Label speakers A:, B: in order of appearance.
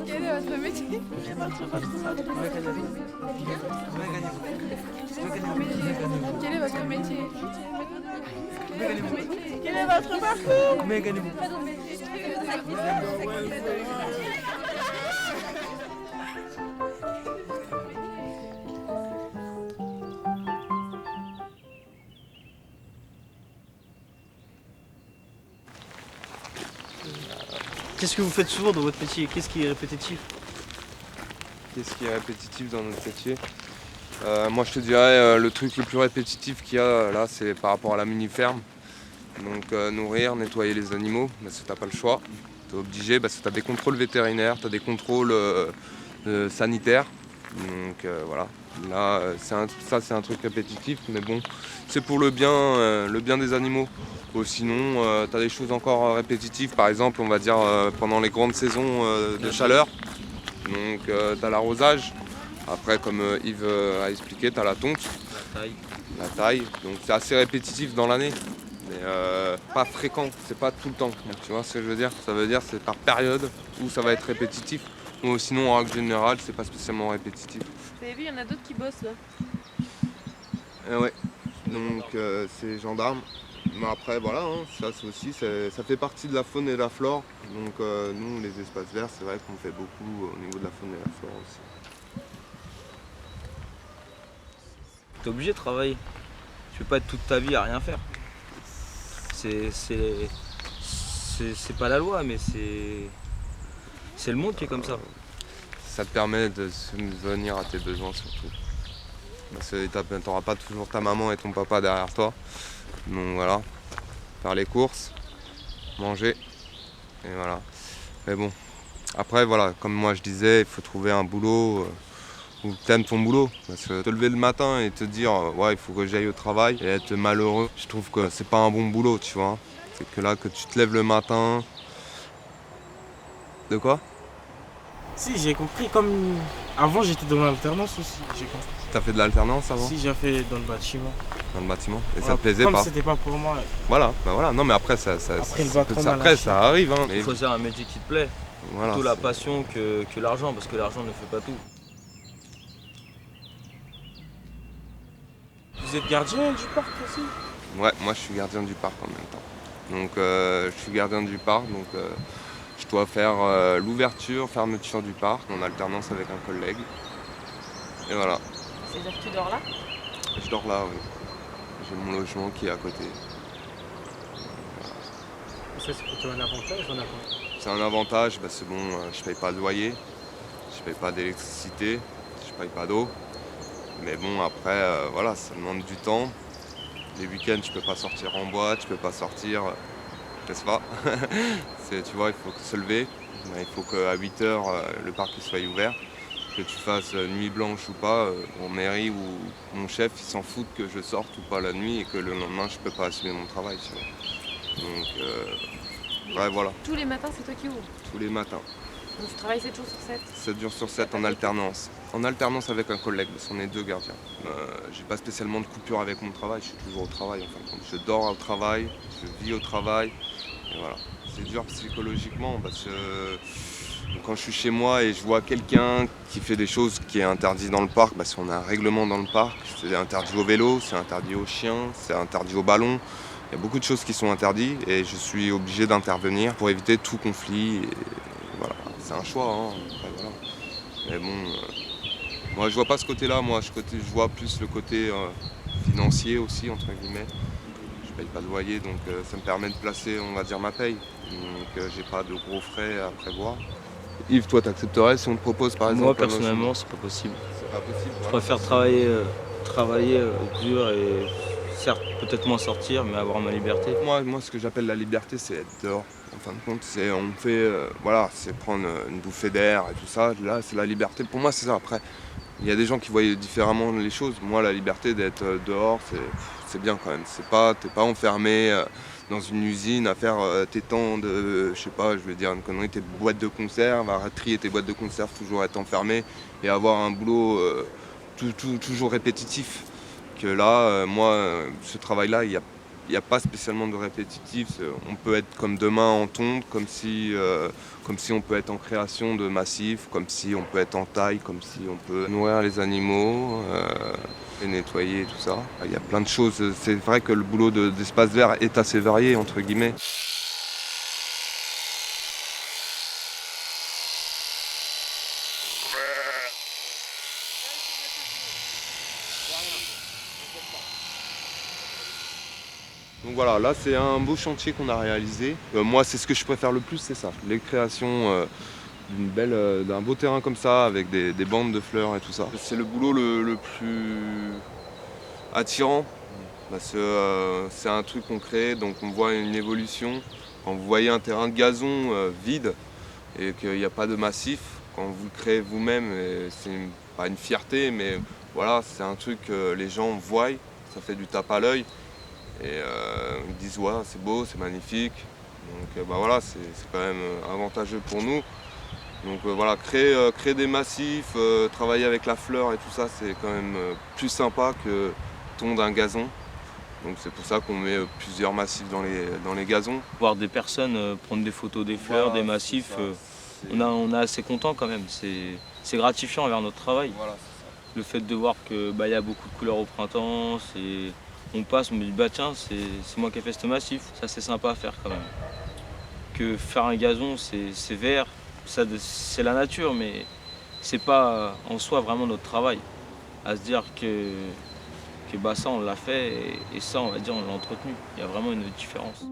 A: Quel est votre métier? Quel est votre métier? Quel est votre parcours?
B: Qu'est-ce que vous faites souvent dans votre métier? Qu'est-ce qui est répétitif?
C: Qu'est-ce qui est répétitif dans notre métier? Moi je te dirais le truc le plus répétitif qu'il y a là c'est par rapport à la mini-ferme. Donc nourrir, nettoyer les animaux, parce que t'as pas le choix. T'es obligé, parce que t'as des contrôles vétérinaires, t'as des contrôles sanitaires. Donc voilà. Là ça c'est un truc répétitif, mais bon, c'est pour le bien des animaux. Ou sinon t'as des choses encore répétitives, par exemple on va dire pendant les grandes saisons de chaleur. Donc t'as l'arrosage. Après comme Yves a expliqué, t'as la tonte. La taille. Donc c'est assez répétitif dans l'année. Mais pas fréquent, c'est pas tout le temps. Donc, tu vois ce que je veux dire? Ça veut dire c'est par période où ça va être répétitif. Ou sinon en règle générale c'est pas spécialement répétitif.
A: Vous avez vu, il y en a d'autres qui bossent là.
C: Ouais. Donc c'est gendarme. Mais après voilà, hein, ça c'est aussi ça fait partie de la faune et de la flore. Donc nous les espaces verts c'est vrai qu'on fait beaucoup au niveau de la faune et de la flore aussi.
B: T'es obligé de travailler. Tu peux pas être toute ta vie à rien faire. C'est pas la loi, mais c'est le monde qui est comme ça.
C: Ça te permet de subvenir à tes besoins surtout. Parce que t'auras pas toujours ta maman et ton papa derrière toi. Donc voilà, faire les courses, manger, et voilà. Mais bon, après voilà, comme moi je disais, il faut trouver un boulot où t'aimes ton boulot. Parce que te lever le matin et te dire ouais il faut que j'aille au travail et être malheureux, je trouve que c'est pas un bon boulot, tu vois. C'est que là que tu te lèves le matin. De quoi?
D: Si, j'ai compris. Comme avant, j'étais dans l'alternance aussi. J'ai compris.
C: T'as fait de l'alternance avant?
D: Si, j'ai fait dans le bâtiment.
C: Dans le bâtiment? Et ça
D: Ouais,
C: te plaisait
D: comme
C: pas?
D: c'était pas pour moi.
C: Voilà, bah voilà. Non mais après
D: Après, le bac, on a
C: après
D: lâché.
C: ça arrive. Hein.
B: Il
C: Mais
B: faut faire un métier qui te plaît.
C: voilà,
B: Plutôt la
C: c'est-
B: passion que l'argent, parce que l'argent ne fait pas tout.
D: Vous êtes gardien du parc aussi?
C: Ouais, moi je suis gardien du parc en même temps. Donc je suis gardien du parc, donc je dois faire l'ouverture, fermeture du parc en alternance avec un collègue. Et voilà,
A: C'est-à-dire que tu dors là?
C: je dors là, oui. J'ai mon logement qui est à côté.
D: Ça, c'est plutôt un avantage ou un avantage?
C: C'est un avantage, bah, c'est bon, je paye pas de loyer, je paye pas d'électricité, je paye pas d'eau. Mais bon après voilà, ça demande du temps. Les week-ends tu peux pas sortir en boîte, tu peux pas sortir, n'est-ce pas? Tu vois, il faut se lever, il faut qu'à 8 h le parc il soit ouvert. Que tu fasses nuit blanche ou pas, en mairie ou mon chef il s'en fout que je sorte ou pas la nuit et que le lendemain je peux pas assumer mon travail. Tu vois. Donc ouais voilà,
A: Tous les matins, c'est toi qui ouvres.
C: tous les matins.
A: Donc tu travailles 7 jours sur 7.
C: 7 jours sur 7 en alternance. En alternance avec un collègue, parce qu'on est deux gardiens. J'ai pas spécialement de coupure avec mon travail, je suis toujours au travail en fin de compte. Je dors au travail, je vis au travail. Et voilà. C'est dur psychologiquement parce que quand je suis chez moi et je vois quelqu'un qui fait des choses qui est interdit dans le parc, parce qu'on a un règlement dans le parc, c'est interdit au vélo, c'est interdit aux chiens, c'est interdit au ballon. Il y a beaucoup de choses qui sont interdites et je suis obligé d'intervenir pour éviter tout conflit. Et voilà. C'est un choix, hein. Après, voilà. Mais bon, moi je vois pas ce côté-là, moi je vois plus le côté financier aussi, entre guillemets. Je paye pas de loyer, donc ça me permet de placer, on va dire, ma paye. Donc j'ai pas de gros frais à prévoir. Yves, toi, t'accepterais si on te propose par exemple
B: Moi,
C: un logement?
B: personnellement, c'est pas possible.
C: C'est pas possible.
B: Je
C: Voilà.
B: préfère travailler dur et certes peut-être moins sortir, mais avoir ma liberté.
C: Moi, ce que j'appelle la liberté, c'est être dehors. En fin de compte, on fait, voilà, c'est prendre une bouffée d'air et tout ça. Là, c'est la liberté. Pour moi, c'est ça. Après, il y a des gens qui voient différemment les choses. Moi, la liberté d'être dehors, c'est bien quand même. T'es pas enfermé dans une usine à faire tes temps de, je sais pas, je vais dire une connerie, tes boîtes de conserve, à trier tes boîtes de conserve, toujours être enfermé et avoir un boulot toujours répétitif. Que là, moi, ce travail-là, il n'y a pas spécialement de répétitif. On peut être comme demain en tonte, comme si on peut être en création de massifs, comme si on peut être en taille, comme si on peut nourrir les animaux, les nettoyer, tout ça. Il y a plein de choses. C'est vrai que le boulot d'espace vert est assez varié, entre guillemets. Donc voilà, là c'est un beau chantier qu'on a réalisé. Moi c'est ce que je préfère le plus, c'est ça. Les créations d'un beau terrain comme ça, avec des bandes de fleurs et tout ça. C'est le boulot le plus attirant, parce que c'est un truc qu'on crée, donc on voit une évolution. Quand vous voyez un terrain de gazon vide et qu'il n'y a pas de massif, quand vous le créez vous-même, c'est pas une fierté, mais voilà, c'est un truc que les gens voient, ça fait du tape à l'œil. Et ils disent ouais, c'est beau, c'est magnifique. Donc bah voilà, c'est quand même avantageux pour nous. Donc voilà, créer des massifs, travailler avec la fleur et tout ça, c'est quand même plus sympa que tondre un gazon. Donc c'est pour ça qu'on met plusieurs massifs dans les gazons.
B: Voir des personnes prendre des photos des fleurs,
C: Voilà,
B: des massifs,
C: c'est
B: on est assez content quand même. C'est gratifiant envers notre travail.
C: voilà, c'est ça.
B: Le fait de voir que y a beaucoup de couleurs au printemps, on passe, on me dit bah tiens, c'est moi qui ai fait ce massif. Ça c'est sympa à faire quand même. Que faire un gazon, c'est vert, c'est la nature, mais c'est pas en soi vraiment notre travail. À se dire que bah ça on l'a fait et ça on va dire on l'a entretenu. Il y a vraiment une différence.